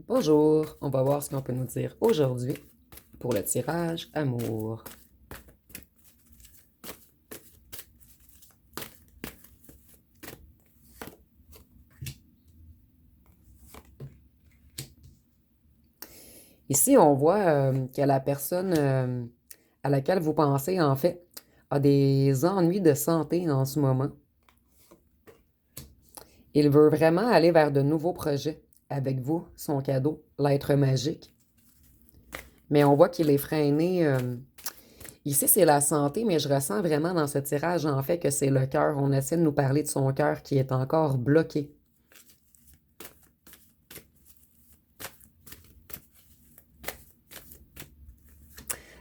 Bonjour, on va voir ce qu'on peut nous dire aujourd'hui pour le tirage amour. Ici, on voit que la personne à laquelle vous pensez, en fait, a des ennuis de santé en ce moment. Il veut vraiment aller vers de nouveaux projets avec vous, son cadeau, l'être magique. Mais on voit qu'il est freiné. Ici, c'est la santé, mais je ressens vraiment dans ce tirage, en fait, que c'est le cœur. On essaie de nous parler de son cœur qui est encore bloqué.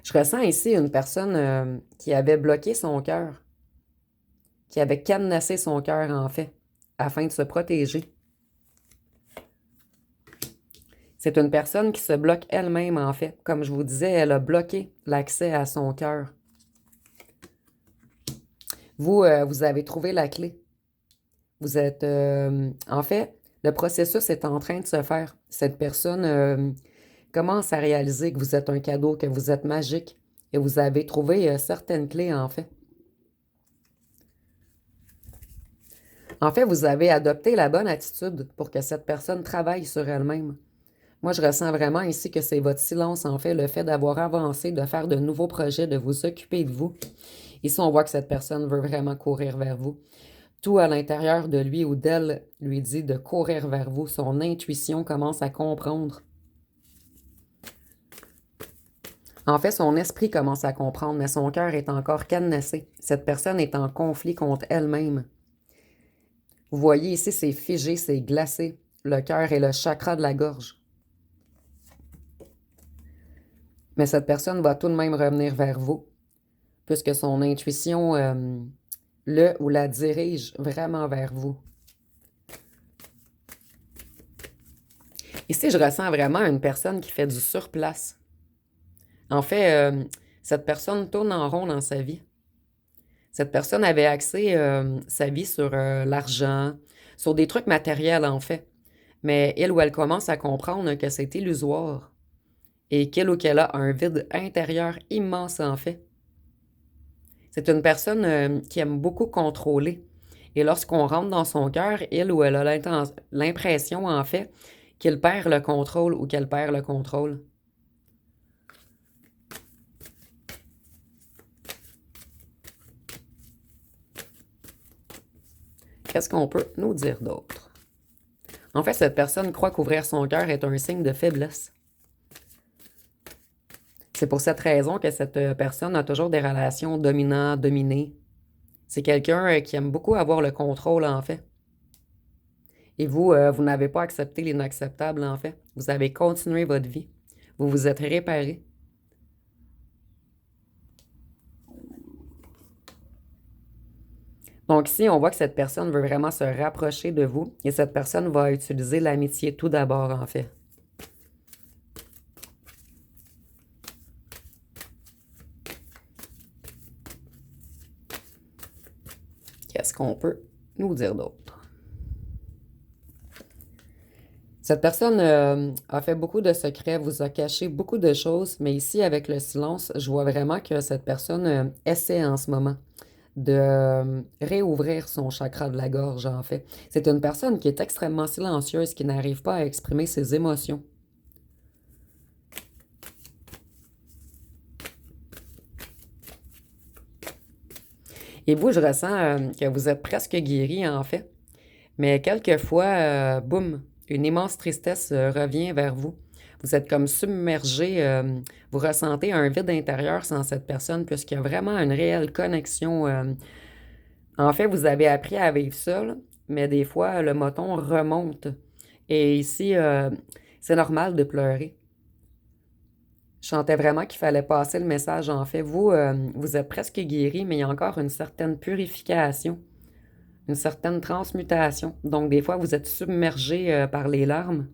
Je ressens ici une personne qui avait bloqué son cœur, qui avait cadenassé son cœur, en fait, afin de se protéger. C'est une personne qui se bloque elle-même, en fait. Comme je vous disais, elle a bloqué l'accès à son cœur. Vous, vous avez trouvé la clé. Vous êtes... en fait, le processus est en train de se faire. Cette personne commence à réaliser que vous êtes un cadeau, que vous êtes magique, et vous avez trouvé certaines clés, en fait. En fait, vous avez adopté la bonne attitude pour que cette personne travaille sur elle-même. Moi, je ressens vraiment ici que c'est votre silence, en fait, le fait d'avoir avancé, de faire de nouveaux projets, de vous occuper de vous. Ici, on voit que cette personne veut vraiment courir vers vous. Tout à l'intérieur de lui ou d'elle lui dit de courir vers vous. Son intuition commence à comprendre. En fait, son esprit commence à comprendre, mais son cœur est encore cadenassé. Cette personne est en conflit contre elle-même. Vous voyez ici, c'est figé, c'est glacé. Le cœur est le chakra de la gorge. Mais cette personne va tout de même revenir vers vous, puisque son intuition le ou la dirige vraiment vers vous. Ici, je ressens vraiment une personne qui fait du surplace. En fait, cette personne tourne en rond dans sa vie. Cette personne avait axé sa vie sur l'argent, sur des trucs matériels, en fait. Mais elle ou elle commence à comprendre que c'est illusoire et qu'il ou qu'elle a un vide intérieur immense, en fait. C'est une personne qui aime beaucoup contrôler. Et lorsqu'on rentre dans son cœur, elle ou elle a l'impression, en fait, qu'il perd le contrôle ou qu'elle perd le contrôle. Qu'est-ce qu'on peut nous dire d'autre? En fait, cette personne croit qu'ouvrir son cœur est un signe de faiblesse. C'est pour cette raison que cette personne a toujours des relations dominant-dominé. C'est quelqu'un qui aime beaucoup avoir le contrôle, en fait. Et vous, vous n'avez pas accepté l'inacceptable, en fait. Vous avez continué votre vie. Vous vous êtes réparé. Donc ici, on voit que cette personne veut vraiment se rapprocher de vous et cette personne va utiliser l'amitié tout d'abord, en fait. Qu'est-ce qu'on peut nous dire d'autre? Cette personne a fait beaucoup de secrets, vous a caché beaucoup de choses, mais ici, avec le silence, je vois vraiment que cette personne essaie en ce moment de réouvrir son chakra de la gorge, en fait. C'est une personne qui est extrêmement silencieuse, qui n'arrive pas à exprimer ses émotions. Et vous, je ressens que vous êtes presque guéri, en fait. Mais quelquefois, boum, une immense tristesse revient vers vous. Vous êtes comme submergé, vous ressentez un vide intérieur sans cette personne, puisqu'il y a vraiment une réelle connexion. En fait, vous avez appris à vivre seul, mais des fois, le moton remonte. Et ici, c'est normal de pleurer. Je sentais vraiment qu'il fallait passer le message. En fait, vous, vous êtes presque guéri, mais il y a encore une certaine purification, une certaine transmutation. Donc, des fois, vous êtes submergé par les larmes.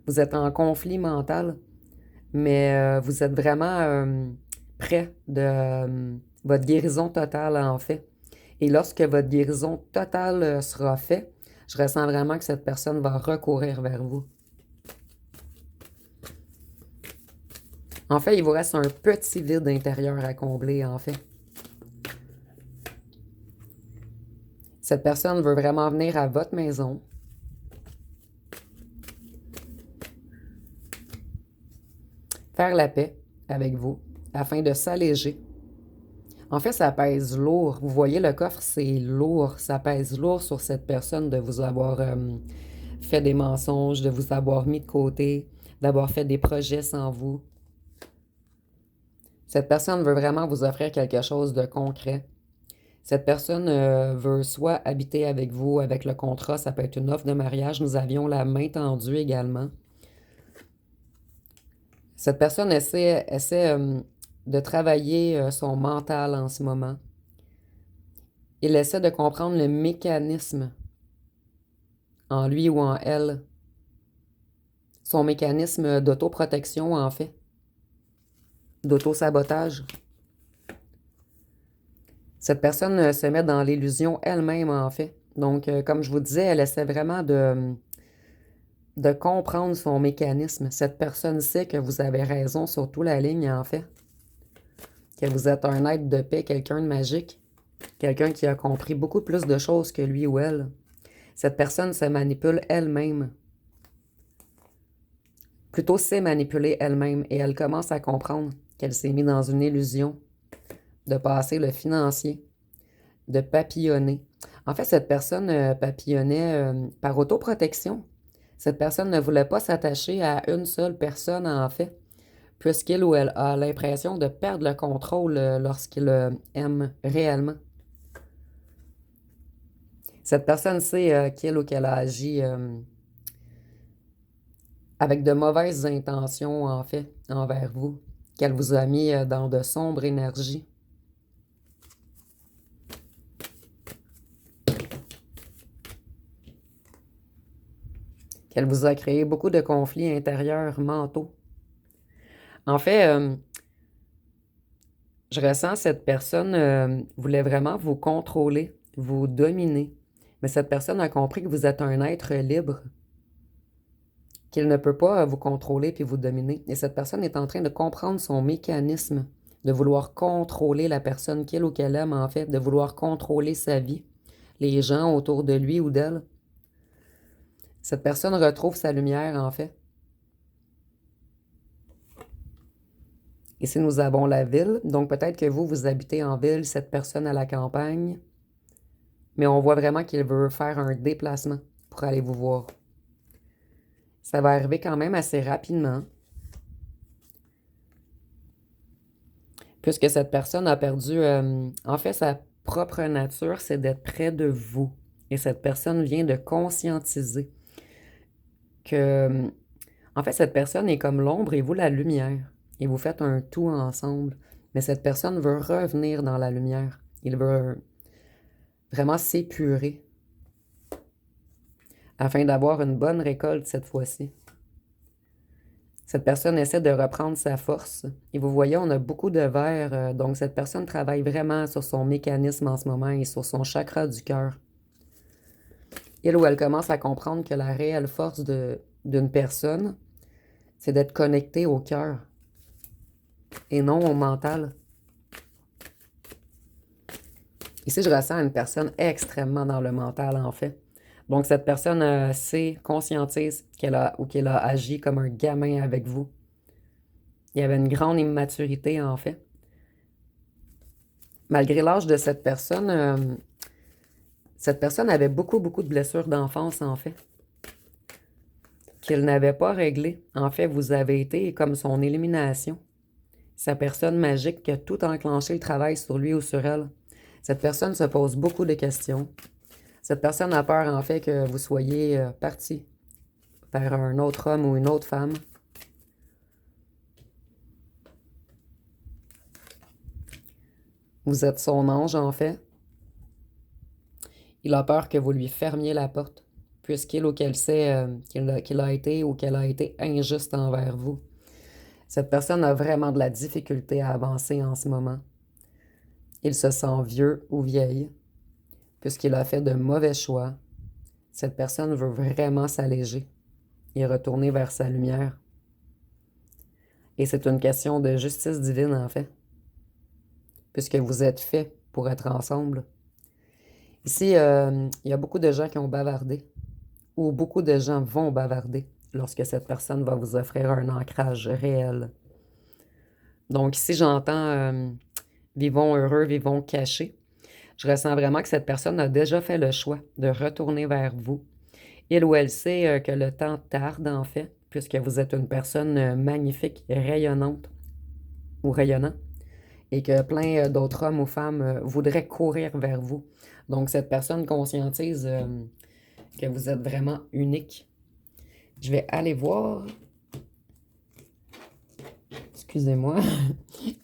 Vous êtes en conflit mental, mais vous êtes vraiment près de votre guérison totale, en fait. Et lorsque votre guérison totale sera faite, je ressens vraiment que cette personne va recourir vers vous. En fait, il vous reste un petit vide intérieur à combler, en fait. Cette personne veut vraiment venir à votre maison. Faire la paix avec vous afin de s'alléger. En fait, ça pèse lourd. Vous voyez, le coffre, c'est lourd. Ça pèse lourd sur cette personne de vous avoir fait des mensonges, de vous avoir mis de côté, d'avoir fait des projets sans vous. Cette personne veut vraiment vous offrir quelque chose de concret. Cette personne veut soit habiter avec vous, avec le contrat, ça peut être une offre de mariage. Nous avions la main tendue également. Cette personne essaie de travailler son mental en ce moment. Il essaie de comprendre le mécanisme en lui ou en elle. Son mécanisme d'autoprotection, en fait. D'auto-sabotage. Cette personne se met dans l'illusion elle-même, en fait. Donc, comme je vous disais, elle essaie vraiment de comprendre son mécanisme. Cette personne sait que vous avez raison sur toute la ligne, en fait. Que vous êtes un être de paix, quelqu'un de magique. Quelqu'un qui a compris beaucoup plus de choses que lui ou elle. Cette personne se manipule elle-même. Plutôt sait manipuler elle-même et elle commence à comprendre qu'elle s'est mise dans une illusion de passer le financier, de papillonner. En fait, cette personne papillonnait par autoprotection. Cette personne ne voulait pas s'attacher à une seule personne, en fait, puisqu'il ou elle a l'impression de perdre le contrôle lorsqu'il aime réellement. Cette personne sait qu'il ou qu'elle a agi avec de mauvaises intentions, en fait, envers vous, qu'elle vous a mis dans de sombres énergies. Qu'elle vous a créé beaucoup de conflits intérieurs mentaux. En fait, je ressens cette personne voulait vraiment vous contrôler, vous dominer. Mais cette personne a compris que vous êtes un être libre, qu'il ne peut pas vous contrôler puis vous dominer. Et cette personne est en train de comprendre son mécanisme, de vouloir contrôler la personne qu'il ou qu'elle aime, en fait, de vouloir contrôler sa vie, les gens autour de lui ou d'elle. Cette personne retrouve sa lumière, en fait. Ici, nous avons la ville. Donc, peut-être que vous, vous habitez en ville, cette personne à la campagne. Mais on voit vraiment qu'il veut faire un déplacement pour aller vous voir. Ça va arriver quand même assez rapidement. Puisque cette personne a perdu, en fait, sa propre nature, c'est d'être près de vous. Et cette personne vient de conscientiser que, en fait, cette personne est comme l'ombre et vous la lumière. Et vous faites un tout ensemble. Mais cette personne veut revenir dans la lumière. Il veut vraiment s'épurer afin d'avoir une bonne récolte cette fois-ci. Cette personne essaie de reprendre sa force. Et vous voyez, on a beaucoup de verre. Donc, cette personne travaille vraiment sur son mécanisme en ce moment et sur son chakra du cœur. Il ou elle commence à comprendre que la réelle force d'une personne, c'est d'être connecté au cœur et non au mental. Ici, je ressens une personne extrêmement dans le mental, en fait. Donc, cette personne sait, conscientise qu'elle a agi comme un gamin avec vous. Il y avait une grande immaturité, en fait. Malgré l'âge de cette personne avait beaucoup, beaucoup de blessures d'enfance, en fait, qu'elle n'avait pas réglées. En fait, vous avez été comme son élimination. Sa personne magique qui a tout enclenché le travail sur lui ou sur elle. Cette personne se pose beaucoup de questions. Cette personne a peur, en fait, que vous soyez parti vers un autre homme ou une autre femme. Vous êtes son ange, en fait. Il a peur que vous lui fermiez la porte, puisqu'il ou qu'elle sait qu'il a été ou qu'elle a été injuste envers vous. Cette personne a vraiment de la difficulté à avancer en ce moment. Il se sent vieux ou vieille, puisqu'il a fait de mauvais choix. Cette personne veut vraiment s'alléger et retourner vers sa lumière. Et c'est une question de justice divine, en fait, puisque vous êtes faits pour être ensemble. Ici, il y a beaucoup de gens qui ont bavardé, ou beaucoup de gens vont bavarder lorsque cette personne va vous offrir un ancrage réel. Donc ici, j'entends vivons heureux, vivons cachés. Je ressens vraiment que cette personne a déjà fait le choix de retourner vers vous. Il ou elle sait que le temps tarde, en fait, puisque vous êtes une personne magnifique, rayonnante ou rayonnant, et que plein d'autres hommes ou femmes voudraient courir vers vous. Donc, cette personne conscientise que vous êtes vraiment unique. Je vais aller voir. Excusez-moi,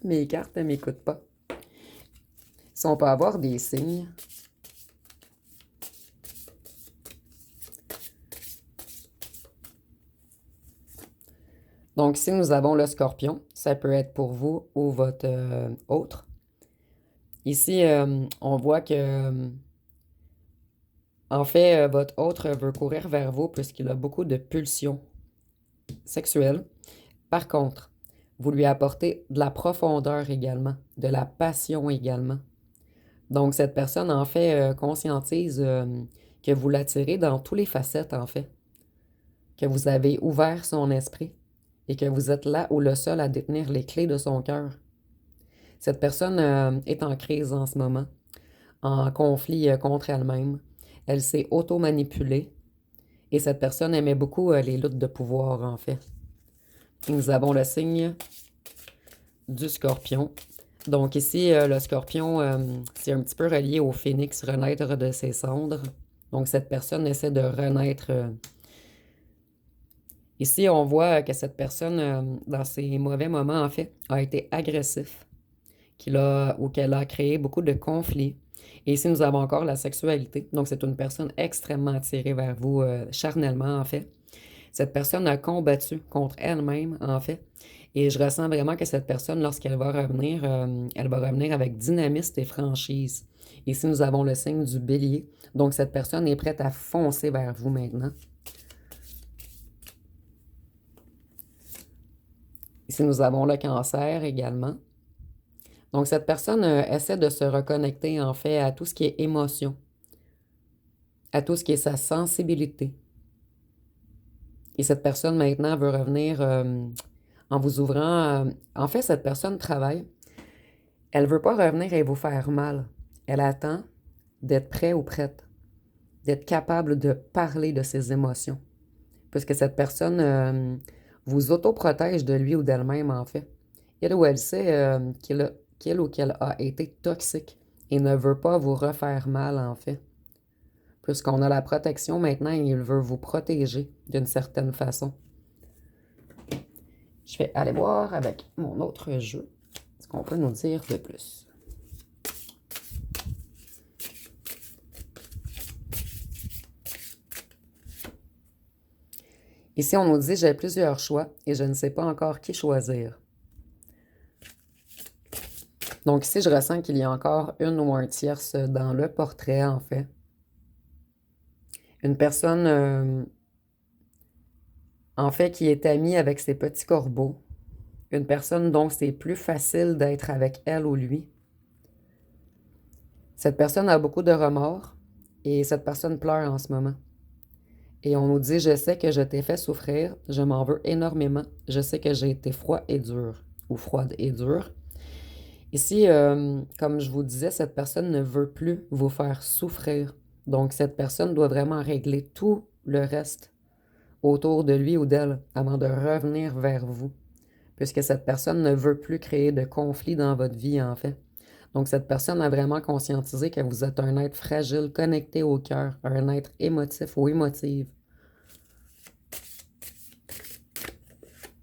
mes cartes ne m'écoutent pas. Si on peut avoir des signes. Donc, si nous avons le scorpion, ça peut être pour vous ou votre autre. Ici, on voit que, en fait, votre autre veut courir vers vous puisqu'il a beaucoup de pulsions sexuelles. Par contre, vous lui apportez de la profondeur également, de la passion également. Donc, cette personne, en fait, conscientise que vous l'attirez dans toutes les facettes, en fait, que vous avez ouvert son esprit et que vous êtes là ou le seul à détenir les clés de son cœur. Cette personne est en crise en ce moment, en conflit contre elle-même. Elle s'est auto-manipulée et cette personne aimait beaucoup les luttes de pouvoir, en fait. Et nous avons le signe du scorpion. Donc ici, le scorpion, c'est un petit peu relié au phénix, renaître de ses cendres. Donc cette personne essaie de renaître. Ici, on voit que cette personne, dans ses mauvais moments, en fait, a été agressif, ou qu'elle a créé beaucoup de conflits. Et ici, nous avons encore la sexualité. Donc c'est une personne extrêmement attirée vers vous, charnellement, en fait. Cette personne a combattu contre elle-même, en fait. Et je ressens vraiment que cette personne, lorsqu'elle va revenir, elle va revenir avec dynamisme et franchise. Ici, nous avons le signe du bélier. Donc, cette personne est prête à foncer vers vous maintenant. Ici, nous avons le cancer également. Donc, cette personne essaie de se reconnecter, en fait, à tout ce qui est émotion, à tout ce qui est sa sensibilité. Et cette personne, maintenant, veut revenir en vous ouvrant. En fait, cette personne travaille. Elle ne veut pas revenir et vous faire mal. Elle attend d'être prêt ou prête, d'être capable de parler de ses émotions. Puisque cette personne vous autoprotège de lui ou d'elle-même, en fait. Elle ou elle sait qu'il ou qu'elle a été toxique et ne veut pas vous refaire mal, en fait. Puisqu'on a la protection maintenant, il veut vous protéger d'une certaine façon. Je vais aller voir avec mon autre jeu ce qu'on peut nous dire de plus. Ici, on nous dit « J'ai plusieurs choix et je ne sais pas encore qui choisir ». Donc ici, je ressens qu'il y a encore une ou un tierce dans le portrait, en fait. Une personne, en fait, qui est amie avec ses petits corbeaux. Une personne dont c'est plus facile d'être avec elle ou lui. Cette personne a beaucoup de remords et cette personne pleure en ce moment. Et on nous dit « Je sais que je t'ai fait souffrir, je m'en veux énormément, je sais que j'ai été froid et dur » ou froide et dure. Ici, comme je vous disais, cette personne ne veut plus vous faire souffrir. Donc, cette personne doit vraiment régler tout le reste autour de lui ou d'elle avant de revenir vers vous. Puisque cette personne ne veut plus créer de conflits dans votre vie, en fait. Donc, cette personne a vraiment conscientisé que vous êtes un être fragile, connecté au cœur, un être émotif ou émotive.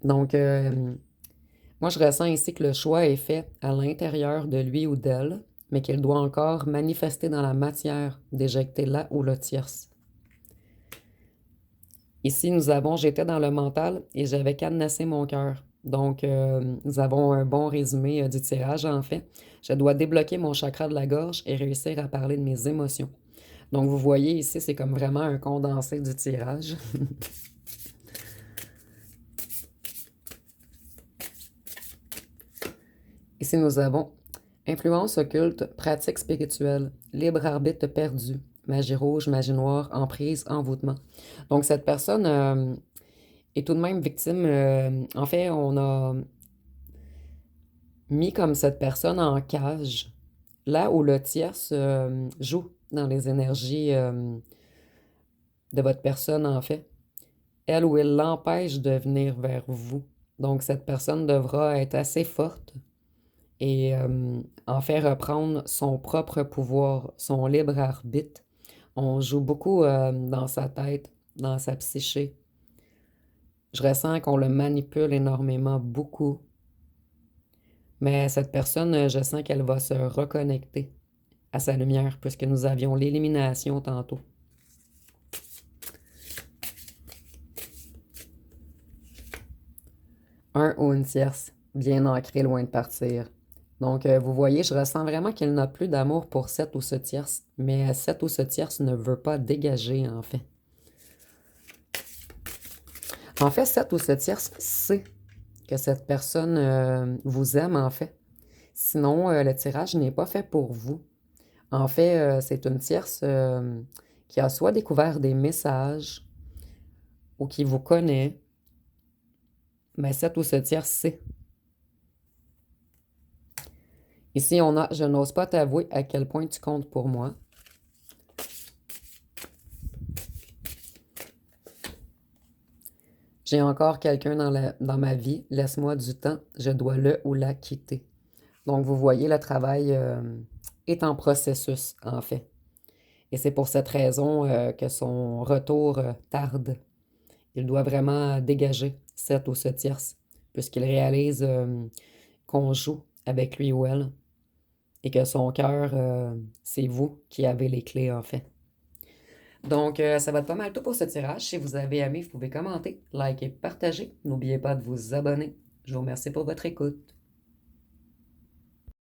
Donc, moi, je ressens ici que le choix est fait à l'intérieur de lui ou d'elle, mais qu'il doit encore manifester dans la matière d'éjecter là ou le tierce. Ici, nous avons « J'étais dans le mental et j'avais cadenassé mon cœur ». Donc, nous avons un bon résumé du tirage, en fait. Je dois débloquer mon chakra de la gorge et réussir à parler de mes émotions. Donc, vous voyez ici, c'est comme vraiment un condensé du tirage. Ici, nous avons influence occulte, pratique spirituelle, libre arbitre perdu, magie rouge, magie noire, emprise, envoûtement. Donc, cette personne est tout de même victime. En fait, on a mis comme cette personne en cage, là où le tierce joue dans les énergies de votre personne, en fait. Elle ou il l'empêche de venir vers vous. Donc, cette personne devra être assez forte et en faire reprendre son propre pouvoir, son libre arbitre. On joue beaucoup dans sa tête, dans sa psyché. Je ressens qu'on le manipule énormément, beaucoup. Mais cette personne, je sens qu'elle va se reconnecter à sa lumière, puisque nous avions l'élimination tantôt. Un ou une tierce, bien ancrée, loin de partir. Donc, vous voyez, je ressens vraiment qu'il n'a plus d'amour pour cette ou ce tierce, mais cette ou ce tierce ne veut pas dégager, en fait. En fait, cette ou ce tierce sait que cette personne vous aime, en fait. Sinon, le tirage n'est pas fait pour vous. En fait, c'est une tierce qui a soit découvert des messages ou qui vous connaît, mais cette ou ce tierce sait. Ici, on a je n'ose pas t'avouer à quel point tu comptes pour moi. J'ai encore quelqu'un dans ma vie. Laisse-moi du temps. Je dois le ou la quitter. Donc, vous voyez, le travail est en processus, en fait. Et c'est pour cette raison que son retour tarde. Il doit vraiment dégager cette ou ce tierce, puisqu'il réalise qu'on joue avec lui ou elle et que son cœur, c'est vous qui avez les clés, en fait. Donc, ça va être pas mal tout pour ce tirage. Si vous avez aimé, vous pouvez commenter, liker, partager. N'oubliez pas de vous abonner. Je vous remercie pour votre écoute.